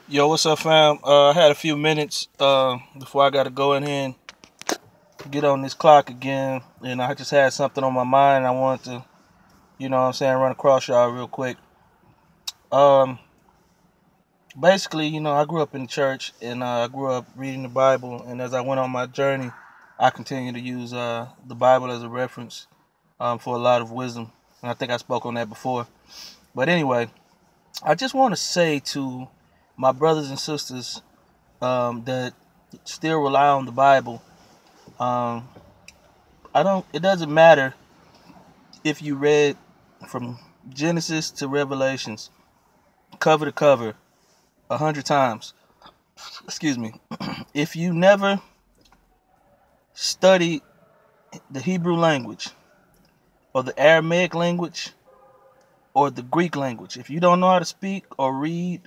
Yo, what's up, fam? I had a few minutes before I got to go in here and get on this clock again, and I just had something on my mind. I wanted to, what I'm saying, run across y'all real quick. Um, Basically, I grew up in church, and I grew up reading the Bible, and as I went on my journey, I continued to use the Bible as a reference for a lot of wisdom, and I think I spoke on that before. But anyway, I just want to say to my brothers and sisters that still rely on the Bible. Um, I don't. It doesn't matter if you read from Genesis to Revelations, cover to cover, 100 times. Excuse me. If you never study the Hebrew language, or the Aramaic language, or the Greek language, if you don't know how to speak or read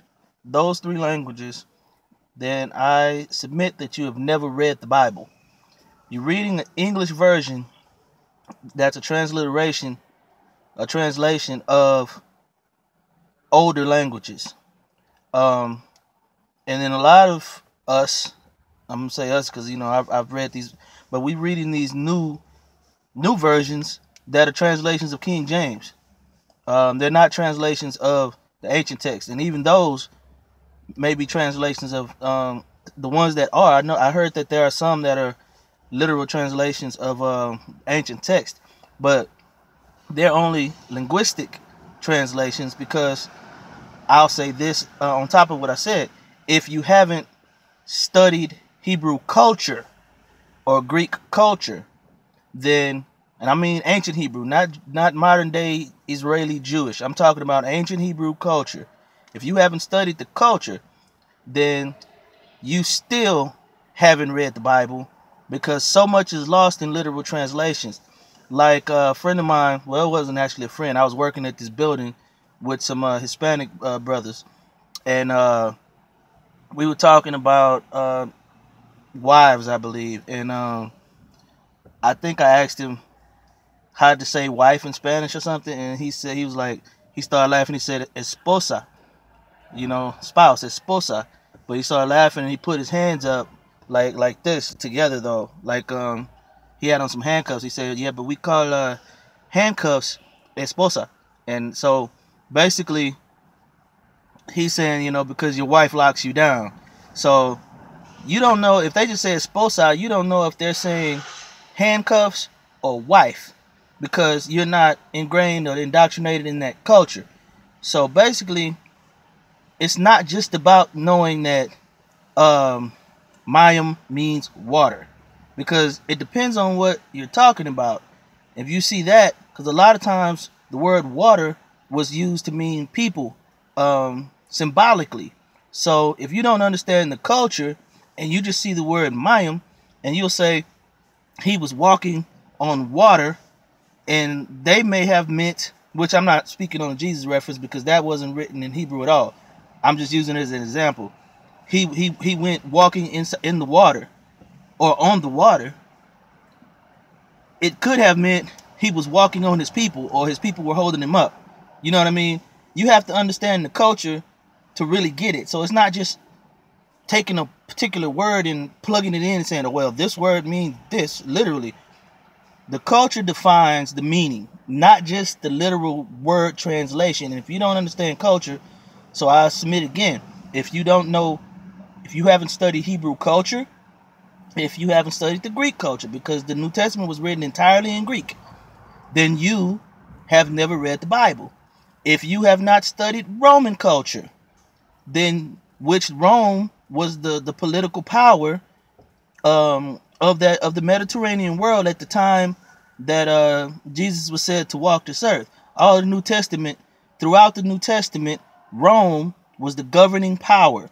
those three languages, then I submit that you have never read the Bible. You're reading an English version that's a translation of older languages. Um, and then a lot of us, I'm gonna say us because I've read these, but we reading these new versions that are translations of King James. They're not translations of the ancient text, and even those may be translations of the ones that are. I heard that there are some that are literal translations of ancient text, but they're only linguistic translations because I'll say this on top of what I said. If you haven't studied Hebrew culture or Greek culture, then, and I mean ancient Hebrew, not modern day Israeli Jewish. I'm talking about ancient Hebrew culture. If you haven't studied the culture, then you still haven't read the Bible because so much is lost in literal translations. Like a friend of mine, well, it wasn't actually a friend. I was working at this building with some Hispanic brothers, and we were talking about wives, I believe, and I think I asked him how to say wife in Spanish or something, and he was like, he started laughing. He said esposa, spouse, esposa, but he started laughing and he put his hands up like this together though, like he had on some handcuffs. He said, yeah, but we call handcuffs esposa, and so basically he's saying, because your wife locks you down. So you don't know if they just say esposa, you don't know if they're saying handcuffs or wife because you're not ingrained or indoctrinated in that culture. So basically, it's not just about knowing that mayim means water because it depends on what you're talking about. If you see that, because a lot of times the word water was used to mean people symbolically. So if you don't understand the culture and you just see the word mayim and you'll say he was walking on water, and they may have meant, which I'm not speaking on a Jesus reference because that wasn't written in Hebrew at all. I'm just using it as an example. He went walking in the water or on the water. It could have meant he was walking on his people or his people were holding him up. You know what I mean? You have to understand the culture to really get it. So it's not just taking a particular word and plugging it in and saying, oh, well, this word means this, literally. The culture defines the meaning, not just the literal word translation. And if you don't understand culture, so I submit again, if you don't know, if you haven't studied Hebrew culture, if you haven't studied the Greek culture, because the New Testament was written entirely in Greek, then you have never read the Bible. If you have not studied Roman culture, then which Rome was the political power of the Mediterranean world at the time that Jesus was said to walk this earth. All the New Testament, throughout the New Testament, Rome was the governing power.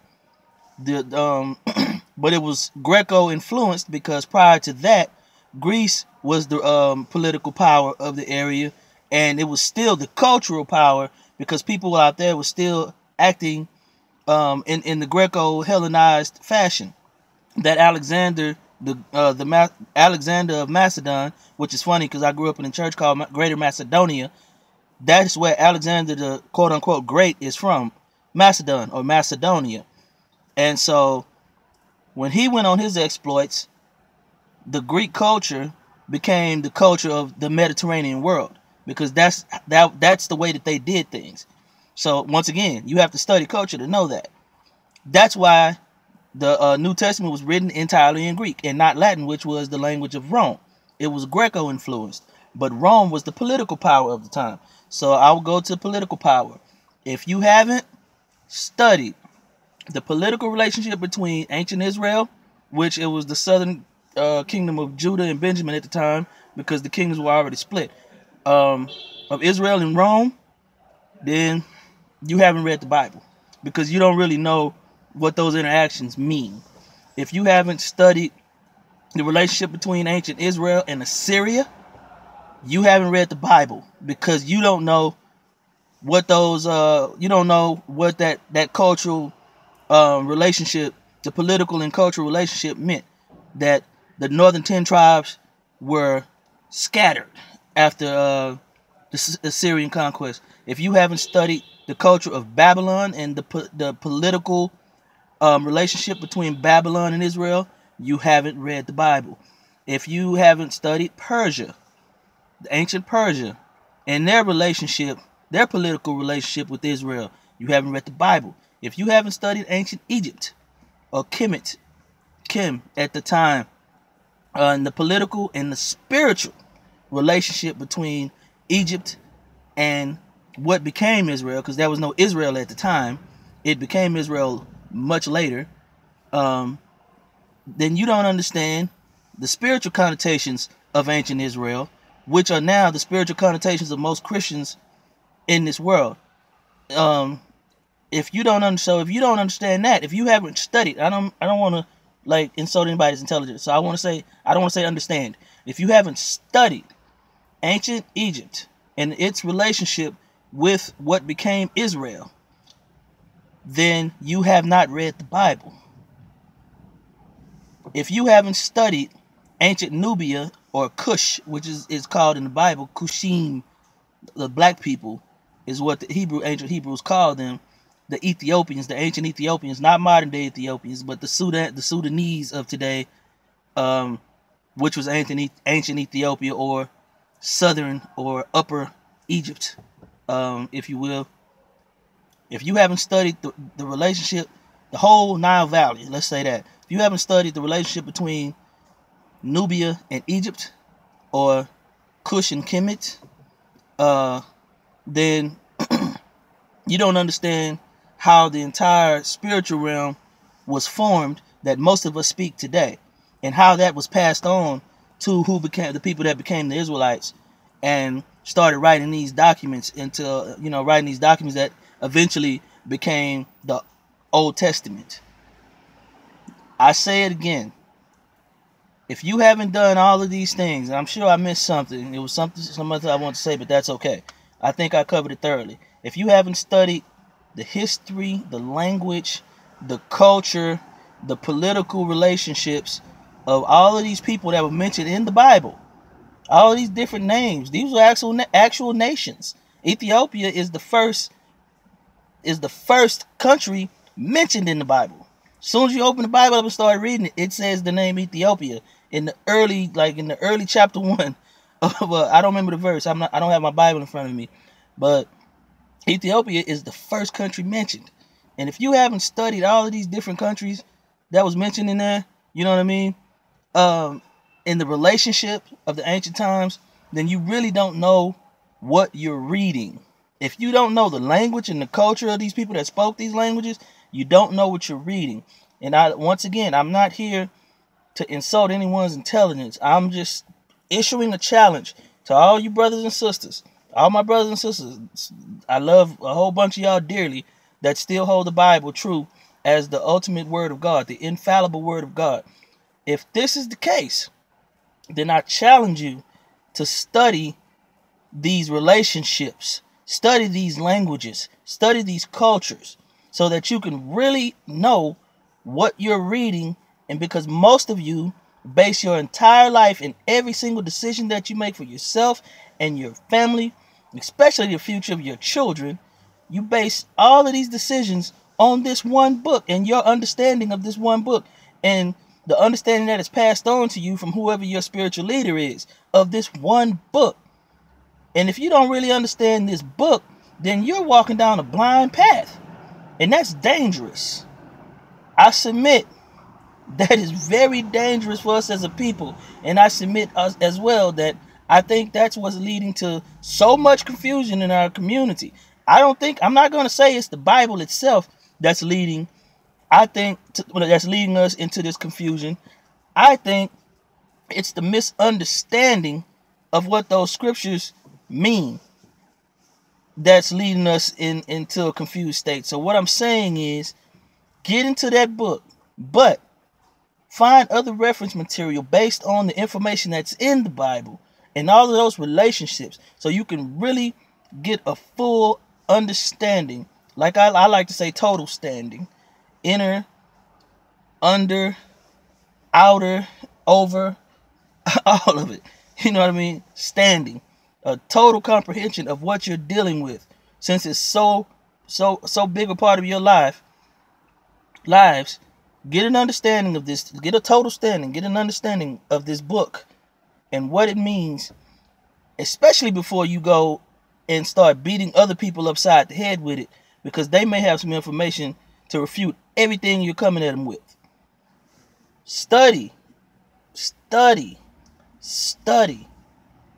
But it was Greco influenced because prior to that, Greece was the political power of the area, and it was still the cultural power because people out there were still acting in the Greco-Hellenized fashion. That Alexander, Alexander of Macedon, which is funny because I grew up in a church called Greater Macedonia. That's where Alexander the quote unquote great is from, Macedon or Macedonia. And so when he went on his exploits, the Greek culture became the culture of the Mediterranean world, because that's the way that they did things. So once again, you have to study culture to know that. That's why the New Testament was written entirely in Greek and not Latin, which was the language of Rome. It was Greco-influenced, but Rome was the political power of the time. So I will go to political power. If you haven't studied the political relationship between ancient Israel, which it was the southern kingdom of Judah and Benjamin at the time, because the kingdoms were already split, of Israel and Rome, then you haven't read the Bible, because you don't really know what those interactions mean. If you haven't studied the relationship between ancient Israel and Assyria, you haven't read the Bible, because you don't know what those you don't know what that cultural relationship, the political and cultural relationship meant, that the northern 10 tribes were scattered after the Assyrian conquest. If you haven't studied the culture of Babylon and the political relationship between Babylon and Israel, you haven't read the Bible. If you haven't studied Persia, the ancient Persia, and their relationship, their political relationship with Israel, you haven't read the Bible. If you haven't studied ancient Egypt, or Kim at the time, and the political and the spiritual relationship between Egypt and what became Israel, because there was no Israel at the time, it became Israel much later, then you don't understand the spiritual connotations of ancient Israel, which are now the spiritual connotations of most Christians in this world. If you don't understand that, if you haven't studied, I don't want to like insult anybody's intelligence, so I don't want to say understand. If you haven't studied ancient Egypt and its relationship with what became Israel, then you have not read the Bible. If you haven't studied ancient Nubia, or Cush, which is called in the Bible Cushim, the black people is what the ancient Hebrews called them, the Ethiopians, the ancient Ethiopians, not modern day Ethiopians, but the Sudanese of today, which was ancient Ethiopia, or southern or upper Egypt, if you will. If you haven't studied the relationship, the whole Nile Valley, let's say that, if you haven't studied the relationship between Nubia and Egypt, or Cush and Kemet, then you don't understand how the entire spiritual realm was formed that most of us speak today, and how that was passed on to the people that became the Israelites, and started writing these documents that eventually became the Old Testament. I say it again. If you haven't done all of these things, and I'm sure I missed something, it was some other I want to say, but that's okay. I think I covered it thoroughly. If you haven't studied the history, the language, the culture, the political relationships of all of these people that were mentioned in the Bible, all of these different names, these were actual nations. Ethiopia is the first country mentioned in the Bible. As soon as you open the Bible up and start reading it, it says the name Ethiopia in the early chapter 1 of I don't remember the verse. I don't have my Bible in front of me, but Ethiopia is the first country mentioned. And if you haven't studied all of these different countries that was mentioned in there, you know what I mean, in the relationship of the ancient times, then you really don't know what you're reading. If you don't know the language and the culture of these people that spoke these languages, you don't know what you're reading. And once again, I'm not here to insult anyone's intelligence. I'm just issuing a challenge to all you brothers and sisters, all my brothers and sisters. I love a whole bunch of y'all dearly that still hold the Bible true as the ultimate word of God, the infallible word of God. If this is the case, then I challenge you to study these relationships, study these languages, study these cultures, so that you can really know what you're reading. And because most of you base your entire life and every single decision that you make for yourself and your family, especially the future of your children, you base all of these decisions on this one book and your understanding of this one book and the understanding that is passed on to you from whoever your spiritual leader is of this one book. And if you don't really understand this book, then you're walking down a blind path. And that's dangerous. I submit that is very dangerous for us as a people. And I submit us as well that I think that's what's leading to so much confusion in our community. I'm not going to say it's the Bible itself that's leading. That's leading us into this confusion. I think it's the misunderstanding of what those scriptures mean that's leading us into a confused state. So what I'm saying is, get into that book, but find other reference material based on the information that's in the Bible and all of those relationships, so you can really get a full understanding. Like I like to say, total standing. Inner, under, outer, over, all of it. You know what I mean? Standing. A total comprehension of what you're dealing with, since it's so big a part of your lives. Get an understanding of this. Get a total standing. Get an understanding of this book and what it means, especially before you go and start beating other people upside the head with it, because they may have some information to refute everything you're coming at them with. Study.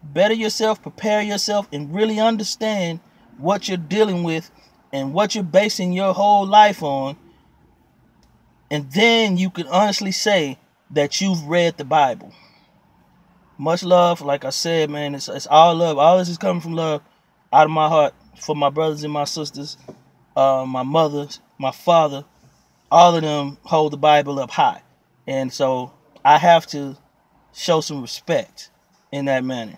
Better yourself, prepare yourself, and really understand what you're dealing with and what you're basing your whole life on. And then you can honestly say that you've read the Bible. Much love. Like I said, man, it's all love. All this is coming from love out of my heart for my brothers and my sisters, my mother, my father. All of them hold the Bible up high. And so I have to show some respect in that manner.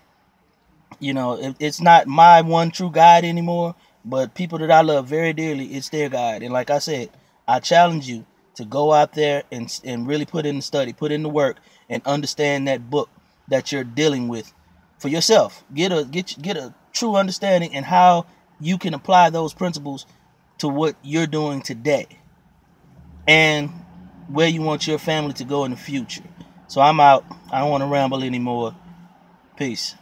You know, it's not my one true guide anymore, but people that I love very dearly, it's their guide. And like I said, I challenge you to go out there and really put in the study, put in the work, and understand that book that you're dealing with for yourself. Get a true understanding and how you can apply those principles to what you're doing today and where you want your family to go in the future. So I'm out. I don't want to ramble anymore. Peace.